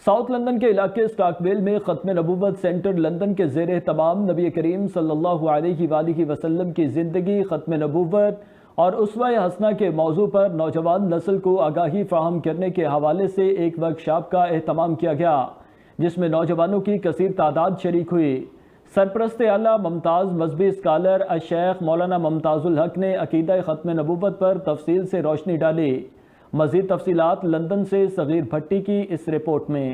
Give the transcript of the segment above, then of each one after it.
South London کے علاقے سٹاکویل میں ختم نبوت سینٹر لندن کے زیر اہتمام نبی کریم صلی اللہ علیہ وآلہ وسلم کی زندگی، ختم نبوت اور اسوہ حسنہ کے موضوع پر نوجوان نسل کو آگاہی فراہم کرنے کے حوالے سے ایک ورکشاپ کا اہتمام کیا گیا، جس میں نوجوانوں کی کثیر تعداد شریک ہوئی۔ سرپرست اعلیٰ ممتاز مذہبی اسکالر الشیخ مولانا ممتاز الحق نے عقیدہ ختم نبوت پر تفصیل سے روشنی ڈالی۔ مزید تفصیلات لندن سے صغیر بھٹی کی اس رپورٹ میں۔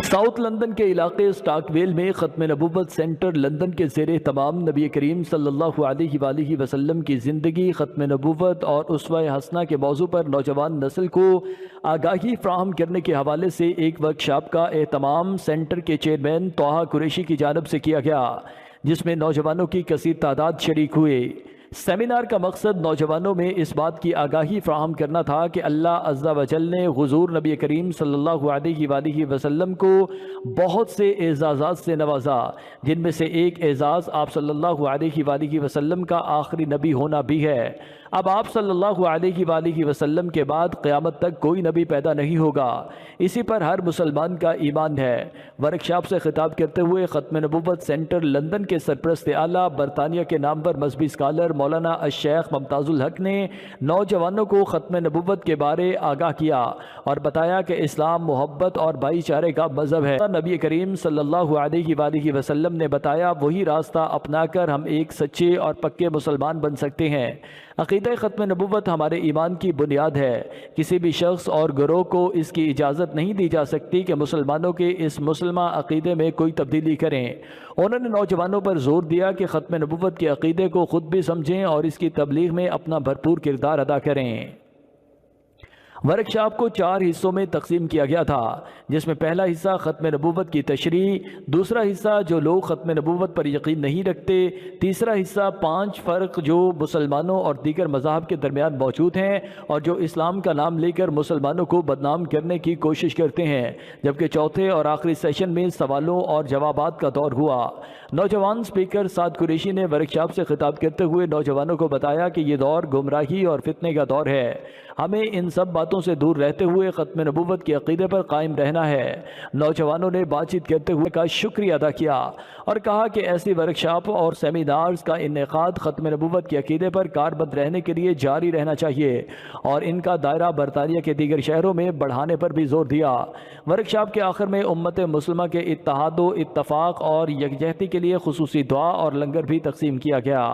ساؤتھ لندن کے علاقے سٹاکویل میں ختم نبوت سینٹر لندن کے زیر اہتمام نبی کریم صلی اللہ علیہ وآلہ وسلم کی زندگی، ختم نبوت اور اسوہ حسنہ کے موضوع پر نوجوان نسل کو آگاہی فراہم کرنے کے حوالے سے ایک ورکشاپ کا اہتمام سینٹر کے چیئرمین طٰہٰ قریشی کی جانب سے کیا گیا، جس میں نوجوانوں کی کثیر تعداد شریک ہوئے۔ سیمینار کا مقصد نوجوانوں میں اس بات کی آگاہی فراہم کرنا تھا کہ اللہ عز و جل نے حضور نبی کریم صلی اللہ علیہ وآلہ وسلم کو بہت سے اعزازات سے نوازا، جن میں سے ایک اعزاز آپ صلی اللہ علیہ وآلہ وسلم کا آخری نبی ہونا بھی ہے۔ اب آپ صلی اللہ علیہ وآلہ وسلم کے بعد قیامت تک کوئی نبی پیدا نہیں ہوگا، اسی پر ہر مسلمان کا ایمان ہے۔ ورکشاپ سے خطاب کرتے ہوئے ختم نبوت سینٹر لندن کے سرپرست اعلیٰ برطانیہ کے نامور مذہبی اسکالر مولانا الشیخ ممتاز الحق نے نوجوانوں کو ختم نبوت کے بارے آگاہ کیا اور بتایا کہ اسلام محبت اور بھائی چارے کا مذہب ہے۔ نبی کریم صلی اللہ علیہ وآلہ وسلم نے بتایا وہی راستہ اپنا کر ہم ایک سچے اور پکے مسلمان بن سکتے ہیں۔ عقیدہ ختم نبوت ہمارے ایمان کی بنیاد ہے۔ کسی بھی شخص اور گروہ کو اس کی اجازت نہیں دی جا سکتی کہ مسلمانوں کے اس مسلمہ عقیدے میں کوئی تبدیلی کریں۔ انہوں نے نوجوانوں پر زور دیا کہ ختم نبوت کے عقیدے کو خود بھی سمجھیں اور اس کی تبلیغ میں اپنا بھرپور کردار ادا کریں۔ ورکشاپ کو 4 حصوں میں تقسیم کیا گیا تھا، جس میں پہلا حصہ ختم نبوت کی تشریح، دوسرا حصہ جو لوگ ختم نبوت پر یقین نہیں رکھتے، تیسرا حصہ 5 فرق جو مسلمانوں اور دیگر مذاہب کے درمیان موجود ہیں اور جو اسلام کا نام لے کر مسلمانوں کو بدنام کرنے کی کوشش کرتے ہیں، جبکہ چوتھے اور آخری سیشن میں سوالوں اور جوابات کا دور ہوا۔ نوجوان سپیکر طٰہٰ قریشی نے ورکشاپ سے خطاب کرتے ہوئے نوجوانوں کو بتایا کہ یہ دور گمراہی اور فتنے کا دور ہے، ہمیں ان سب باتوں سے دور رہتے ہوئے ختم نبوت کے عقیدے پر قائم رہنا ہے۔ نوجوانوں نے بات چیت کرتے ہوئے کا شکریہ ادا کیا اور کہا کہ ایسی ورکشاپ اور سیمینارز کا انعقاد ختم نبوت کے عقیدے پر کاربند رہنے کے لیے جاری رہنا چاہیے اور ان کا دائرہ برطانیہ کے دیگر شہروں میں بڑھانے پر بھی زور دیا۔ ورکشاپ کے آخر میں امت مسلمہ کے اتحاد و اتفاق اور یکجہتی کے لیے خصوصی دعا اور لنگر بھی تقسیم کیا گیا۔